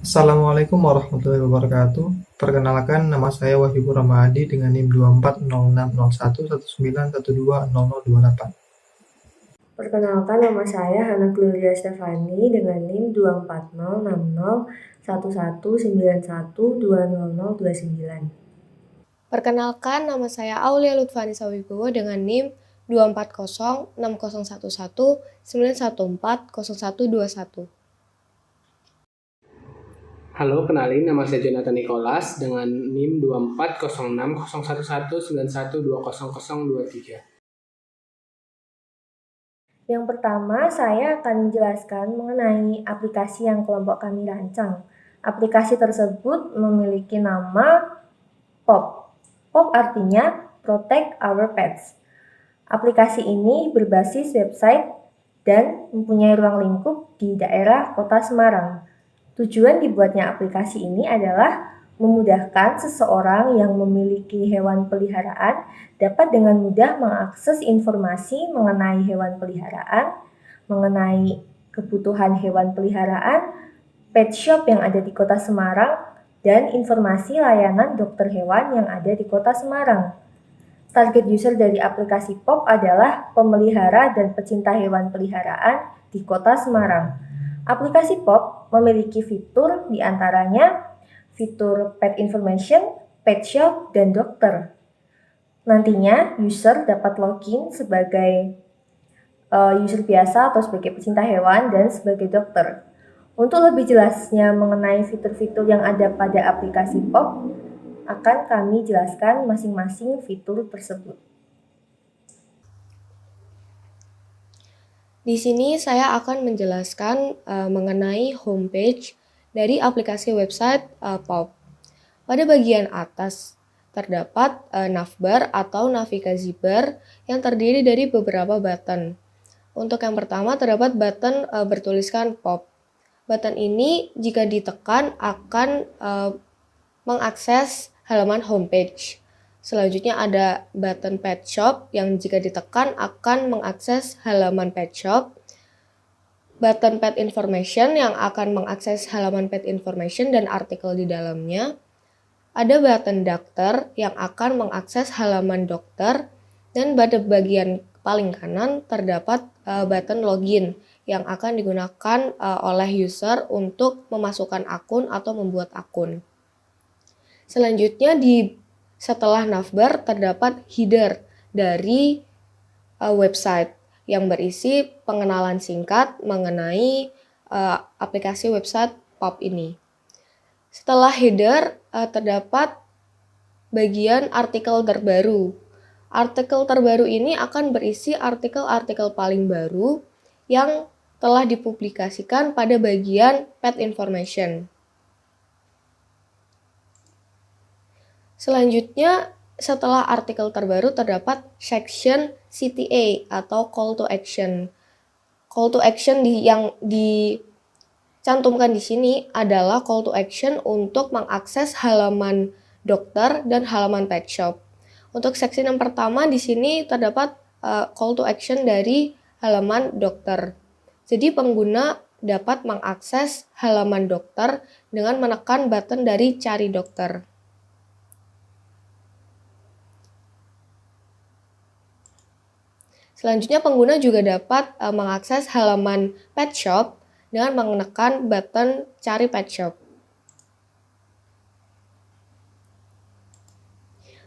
Assalamualaikum warahmatullahi wabarakatuh. Perkenalkan, nama saya Wahyu Ramadi dengan NIM 24060119120028. Perkenalkan, nama saya Hana Gloria Stefani dengan NIM 240601191200029. Perkenalkan, nama saya Aulia Lutfani Sawibowo dengan NIM 240601191914121. Halo, kenalin nama saya Jonathan Nicholas dengan NIM 24060119111200023. Yang pertama, saya akan menjelaskan mengenai aplikasi yang kelompok kami rancang. Aplikasi tersebut memiliki nama POP. POP artinya Protect Our Pets. Aplikasi ini berbasis website dan mempunyai ruang lingkup di daerah Kota Semarang. Tujuan dibuatnya aplikasi ini adalah memudahkan seseorang yang memiliki hewan peliharaan dapat dengan mudah mengakses informasi mengenai hewan peliharaan, mengenai kebutuhan hewan peliharaan, pet shop yang ada di Kota Semarang, dan informasi layanan dokter hewan yang ada di Kota Semarang. Target user dari aplikasi POP adalah pemelihara dan pecinta hewan peliharaan di Kota Semarang. Aplikasi POP memiliki fitur diantaranya fitur pet information, pet shop, dan dokter. Nantinya user dapat login sebagai user biasa atau sebagai pecinta hewan dan sebagai dokter. Untuk lebih jelasnya mengenai fitur-fitur yang ada pada aplikasi POP, akan kami jelaskan masing-masing fitur tersebut. Di sini saya akan menjelaskan mengenai homepage dari aplikasi website POP. Pada bagian atas terdapat navbar atau navigasi bar yang terdiri dari beberapa button. Untuk yang pertama terdapat button bertuliskan POP. Button ini jika ditekan akan mengakses halaman homepage. Selanjutnya ada button pet shop yang jika ditekan akan mengakses halaman pet shop. Button pet information yang akan mengakses halaman pet information dan artikel di dalamnya. Ada button dokter yang akan mengakses halaman dokter. Dan pada bagian paling kanan terdapat button login yang akan digunakan oleh user untuk memasukkan akun atau membuat akun. Selanjutnya setelah navbar terdapat header dari website yang berisi pengenalan singkat mengenai aplikasi website POP ini. Setelah header terdapat bagian artikel terbaru. Artikel terbaru ini akan berisi artikel-artikel paling baru yang telah dipublikasikan pada bagian pet information. Selanjutnya, setelah artikel terbaru terdapat section CTA atau call to action. Call to action yang dicantumkan di sini adalah call to action untuk mengakses halaman dokter dan halaman pet shop. Untuk seksi yang pertama di sini terdapat call to action dari halaman dokter. Jadi pengguna dapat mengakses halaman dokter dengan menekan button dari cari dokter. Selanjutnya pengguna juga dapat mengakses halaman pet shop dengan menekan button cari pet shop.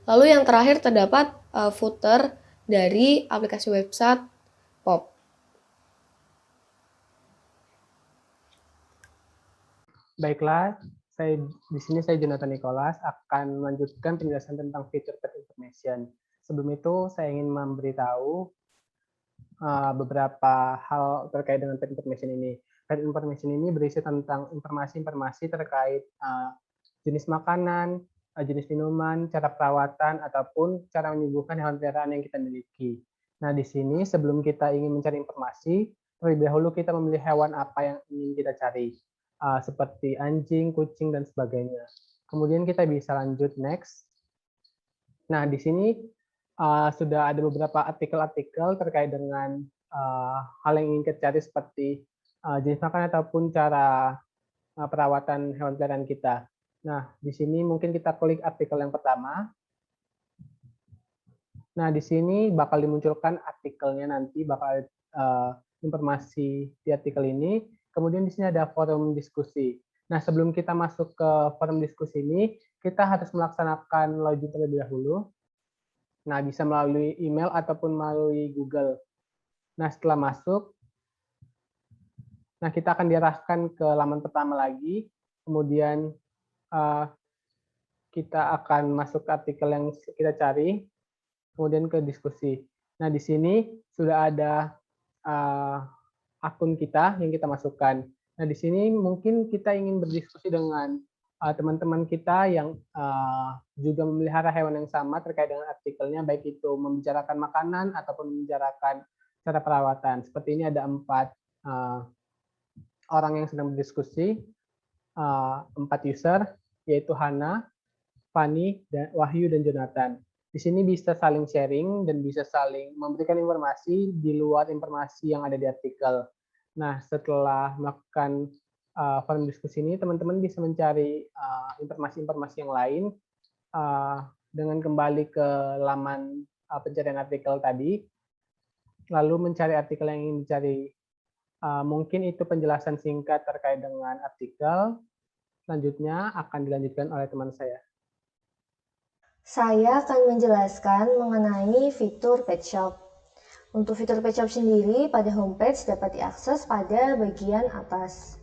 Lalu yang terakhir terdapat footer dari aplikasi website POP. Baiklah, di sini saya Jonathan Nicholas akan melanjutkan penjelasan tentang fitur pet information. Sebelum itu saya ingin memberitahu beberapa hal terkait dengan pet information ini. Pet information ini berisi tentang informasi-informasi terkait jenis makanan, jenis minuman, cara perawatan, ataupun cara menyembuhkan hewan peliharaan yang kita miliki. Nah, di sini sebelum kita ingin mencari informasi, terlebih dahulu kita memilih hewan apa yang ingin kita cari, seperti anjing, kucing, dan sebagainya. Kemudian kita bisa lanjut next. Nah, di sini sudah ada beberapa artikel-artikel terkait dengan hal yang ingin kita cari seperti jenis makanan ataupun cara perawatan hewan peliharaan kita. Nah, di sini mungkin kita klik artikel yang pertama. Nah, di sini bakal dimunculkan artikelnya nanti, bakal informasi di artikel ini. Kemudian di sini ada forum diskusi. Nah, sebelum kita masuk ke forum diskusi ini, kita harus melaksanakan login terlebih dahulu. Nah, bisa melalui email ataupun melalui Google. Nah, setelah masuk, nah kita akan diarahkan ke laman pertama lagi. Kemudian kita akan masuk ke artikel yang kita cari, kemudian ke diskusi. Nah, di sini sudah ada akun kita yang kita masukkan. Nah, di sini mungkin kita ingin berdiskusi dengan teman-teman kita yang juga memelihara hewan yang sama terkait dengan artikelnya, baik itu membicarakan makanan ataupun membicarakan cara perawatan. Seperti ini ada 4 orang yang sedang berdiskusi, 4 user, yaitu Hana, Fani, Wahyu, dan Jonathan. Di sini bisa saling sharing dan bisa saling memberikan informasi di luar informasi yang ada di artikel. Nah, setelah melakukan forum diskusi ini, teman-teman bisa mencari informasi-informasi yang lain dengan kembali ke laman pencarian artikel tadi, lalu mencari artikel yang ingin dicari. Mungkin itu penjelasan singkat terkait dengan artikel. Selanjutnya akan dilanjutkan oleh teman saya. Saya akan menjelaskan mengenai fitur pet shop. Untuk fitur pet shop sendiri, pada homepage dapat diakses pada bagian atas.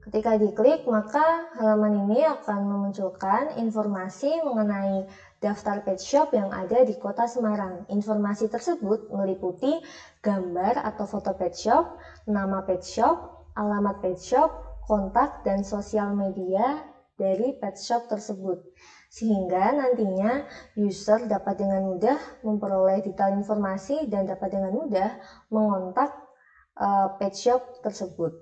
Ketika diklik, maka halaman ini akan memunculkan informasi mengenai daftar pet shop yang ada di Kota Semarang. Informasi tersebut meliputi gambar atau foto pet shop, nama pet shop, alamat pet shop, kontak, dan sosial media dari pet shop tersebut. Sehingga nantinya user dapat dengan mudah memperoleh detail informasi dan dapat dengan mudah mengontak pet shop tersebut.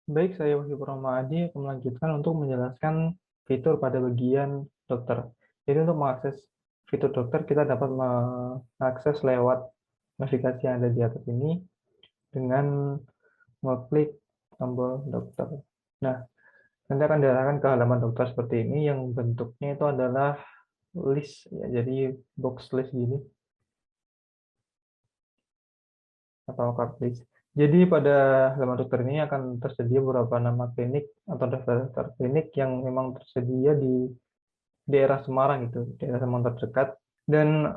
Baik, saya Wahyu Purama Adi akan melanjutkan untuk menjelaskan fitur pada bagian dokter. Jadi untuk mengakses fitur dokter, kita dapat mengakses lewat navigasi yang ada di atas ini dengan mengklik tombol dokter. Nah, nanti akan diarahkan ke halaman dokter seperti ini yang bentuknya itu adalah list, ya, jadi box list gini atau card list. Jadi pada halaman dokter ini akan tersedia beberapa nama klinik atau daftar klinik yang memang tersedia di daerah Semarang itu, daerah Semarang terdekat. Dan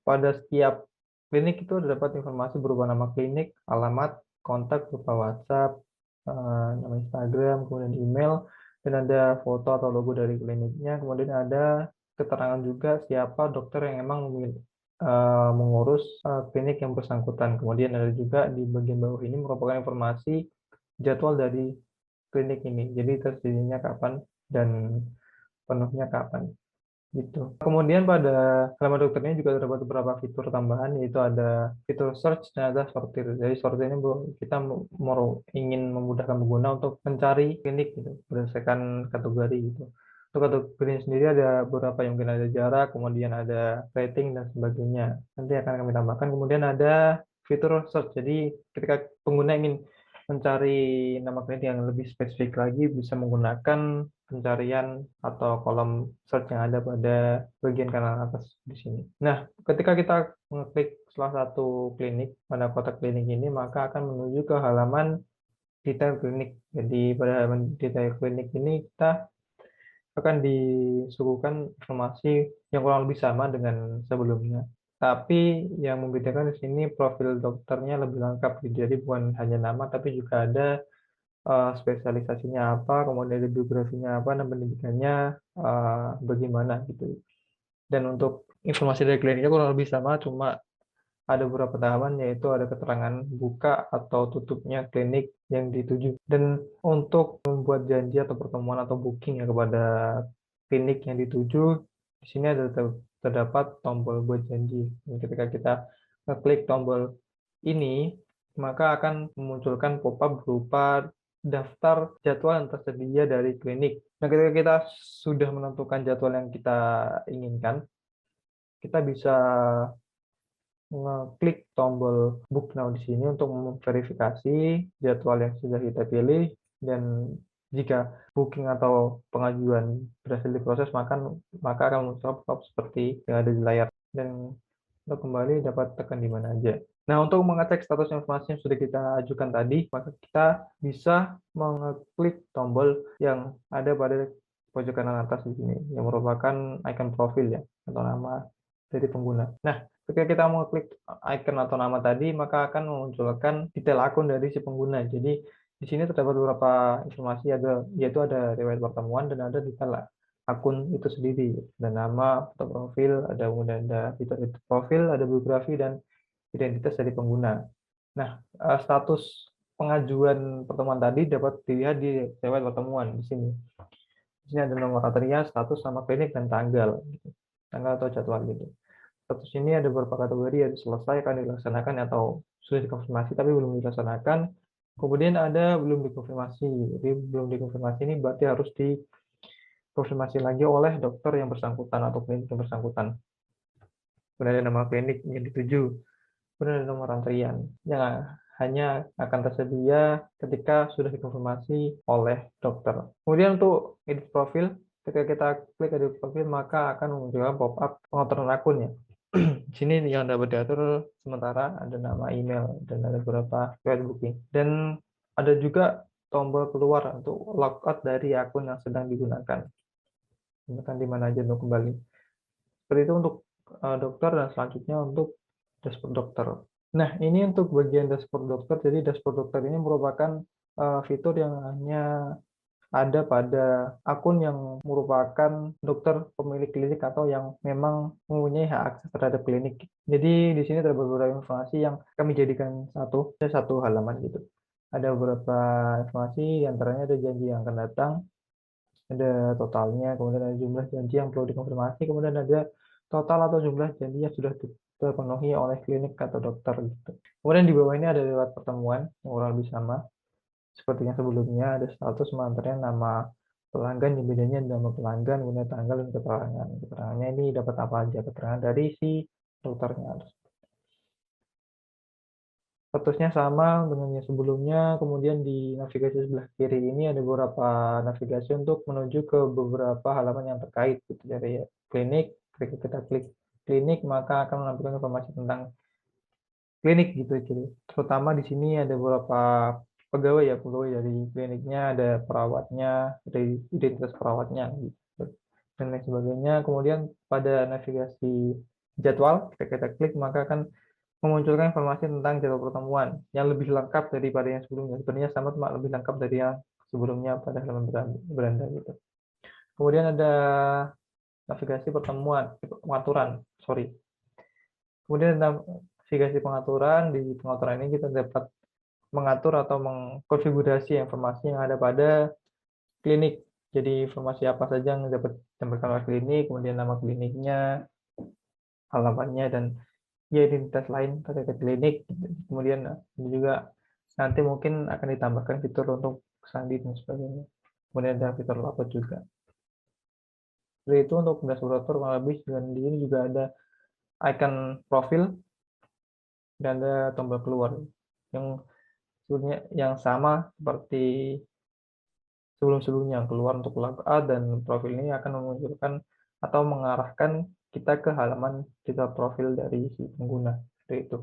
pada setiap klinik itu dapat informasi berupa nama klinik, alamat, kontak berupa WhatsApp, nama Instagram, kemudian email, dan ada foto atau logo dari kliniknya. Kemudian ada keterangan juga siapa dokter yang emang mengurus klinik yang bersangkutan. Kemudian ada juga di bagian bawah ini merupakan informasi jadwal dari klinik ini. Jadi tersedianya kapan dan penuhnya kapan. Gitu. Kemudian pada halaman dokter ini juga terdapat beberapa fitur tambahan, yaitu ada fitur search dan ada sortir. Jadi sortir ini kita ingin memudahkan pengguna untuk mencari klinik gitu, berdasarkan kategori gitu. Untuk kategori sendiri ada beberapa yang mungkin ada jarak, kemudian ada rating dan sebagainya. Nanti akan kami tambahkan. Kemudian ada fitur search. Jadi ketika pengguna ingin mencari nama klinik yang lebih spesifik lagi, bisa menggunakan pencarian atau kolom search yang ada pada bagian kanan atas di sini. Nah, ketika kita mengklik salah satu klinik pada kotak klinik ini, maka akan menuju ke halaman detail klinik. Jadi pada halaman detail klinik ini kita akan disuguhkan informasi yang kurang lebih sama dengan sebelumnya. Tapi yang membedakan di sini profil dokternya lebih lengkap. Jadi bukan hanya nama, tapi juga ada spesialisasinya apa, kemudian biografinya apa, dan pendidikannya bagaimana gitu. Dan untuk informasi dari kliniknya kurang lebih sama, cuma ada beberapa tahapan, yaitu ada keterangan buka atau tutupnya klinik yang dituju. Dan untuk membuat janji atau pertemuan atau booking ya kepada klinik yang dituju, di sini ada terdapat tombol buat janji. Dan ketika kita klik tombol ini, maka akan memunculkan pop-up berupa daftar jadwal yang tersedia dari klinik. Nah, ketika kita sudah menentukan jadwal yang kita inginkan, kita bisa mengklik tombol Book Now di sini untuk memverifikasi jadwal yang sudah kita pilih, dan jika booking atau pengajuan berhasil diproses, maka akan muncul pop-up seperti yang ada di layar, dan untuk kembali dapat tekan di mana aja. Nah, untuk mengecek status informasi yang sudah kita ajukan tadi, maka kita bisa mengeklik tombol yang ada pada pojok kanan atas di sini, yang merupakan icon profil ya, atau nama dari pengguna. Nah, ketika kita mengklik icon atau nama tadi, maka akan memunculkan detail akun dari si pengguna. Jadi, di sini terdapat beberapa informasi, yaitu ada riwayat pertemuan dan ada detail akun itu sendiri. Ada nama, foto profil, kemudian ada fitur profil, ada biografi, dan identitas dari pengguna. Nah, status pengajuan pertemuan tadi dapat dilihat di riwayat pertemuan di sini. Di sini ada nomor antrian, status, nama klinik, dan tanggal, gitu. Tanggal atau jadwal gitu. Status ini ada beberapa kategori, yang selesai, akan dilaksanakan, atau sudah dikonfirmasi tapi belum dilaksanakan. Kemudian ada belum dikonfirmasi. Jadi belum dikonfirmasi ini berarti harus dikonfirmasi lagi oleh dokter yang bersangkutan atau klinik yang bersangkutan. Kemudian ada nama klinik yang dituju. Kemudian ada nomor antrian yang hanya akan tersedia ketika sudah dikonfirmasi oleh dokter. Kemudian untuk edit profil, ketika kita klik edit profil, maka akan memunculkan pop-up pengaturan akun ya. Di sini yang dapat diatur sementara ada nama email dan ada beberapa riwayat booking. Dan ada juga tombol keluar untuk logout dari akun yang sedang digunakan. Tekan di mana aja untuk kembali. Seperti itu untuk dokter, dan selanjutnya untuk dashboard dokter. Nah, ini untuk bagian dashboard dokter. Jadi dashboard dokter ini merupakan fitur yang hanya ada pada akun yang merupakan dokter pemilik klinik atau yang memang mempunyai hak akses terhadap klinik. Jadi di sini ada beberapa informasi yang kami jadikan satu halaman gitu. Ada beberapa informasi, diantaranya ada janji yang akan datang, ada totalnya, kemudian ada jumlah janji yang perlu dikonfirmasi, kemudian ada total atau jumlah janji yang sudah terpenuhi oleh klinik atau dokter gitu. Kemudian di bawah ini ada riwayat pertemuan yang kurang lebih sama seperti yang sebelumnya. Ada status mengantarnya nama pelanggan, yang bedanya nama pelanggan, kemudian tanggal, dan keterangan. Keterangannya ini dapat apa aja? Keterangan dari si dokternya. Statusnya sama dengan yang sebelumnya. Kemudian di navigasi sebelah kiri ini ada beberapa navigasi untuk menuju ke beberapa halaman yang terkait gitu. Dari klinik, ketika kita klik klinik maka akan menampilkan informasi tentang klinik gitu. Jadi terutama di sini ada beberapa pegawai dari kliniknya, ada perawatnya, dari identitas perawatnya gitu, dan lain sebagainya. Kemudian pada navigasi jadwal, ketika kita klik maka akan memunculkan informasi tentang jadwal pertemuan yang lebih lengkap daripada yang sebelumnya. Sebenarnya sama, cuma lebih lengkap dari yang sebelumnya pada halaman beranda gitu. Kemudian ada navigasi pengaturan. Kemudian ada navigasi pengaturan. Di pengaturan ini kita dapat mengatur atau mengkonfigurasi informasi yang ada pada klinik. Jadi informasi apa saja yang dapat ditampilkan oleh klinik, kemudian nama kliniknya, alamatnya, dan ya identitas lain terkait klinik. Kemudian ini juga nanti mungkin akan ditambahkan fitur untuk sandi dan sebagainya. Kemudian ada fitur lapor juga. Seperti itu untuk dashboard dokter kurang lebih. Dan di sini juga ada icon profil dan ada tombol keluar yang sebenarnya yang sama seperti sebelum-sebelumnya. Keluar untuk logout, dan profil ini akan memunculkan atau mengarahkan kita ke halaman detail profil dari si pengguna. Seperti itu.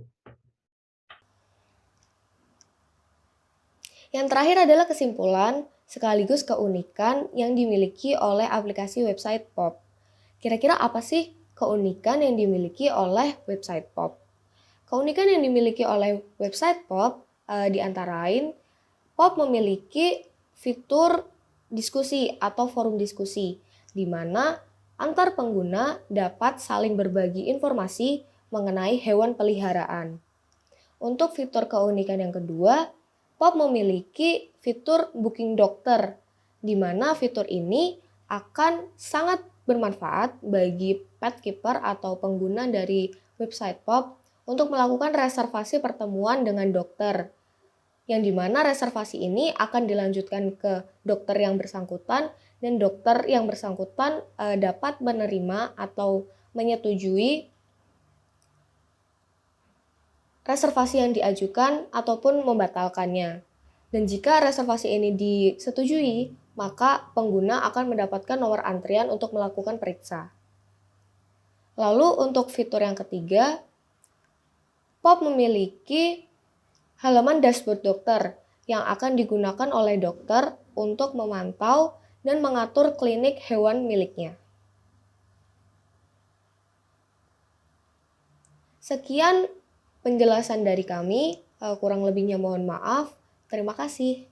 Yang terakhir adalah kesimpulan sekaligus keunikan yang dimiliki oleh aplikasi website POP. Kira-kira apa sih keunikan yang dimiliki oleh website POP? Keunikan yang dimiliki oleh website POP di antara lain, POP memiliki fitur diskusi atau forum diskusi, di mana antar pengguna dapat saling berbagi informasi mengenai hewan peliharaan. Untuk fitur keunikan yang kedua, POP memiliki fitur booking dokter, di mana fitur ini akan sangat bermanfaat bagi pet keeper atau pengguna dari website POP untuk melakukan reservasi pertemuan dengan dokter, yang dimana reservasi ini akan dilanjutkan ke dokter yang bersangkutan, dan dokter yang bersangkutan dapat menerima atau menyetujui reservasi yang diajukan ataupun membatalkannya. Dan jika reservasi ini disetujui, maka pengguna akan mendapatkan nomor antrian untuk melakukan periksa. Lalu untuk fitur yang ketiga, POP memiliki halaman dashboard dokter yang akan digunakan oleh dokter untuk memantau dan mengatur klinik hewan miliknya. Sekian penjelasan dari kami, kurang lebihnya mohon maaf. Terima kasih.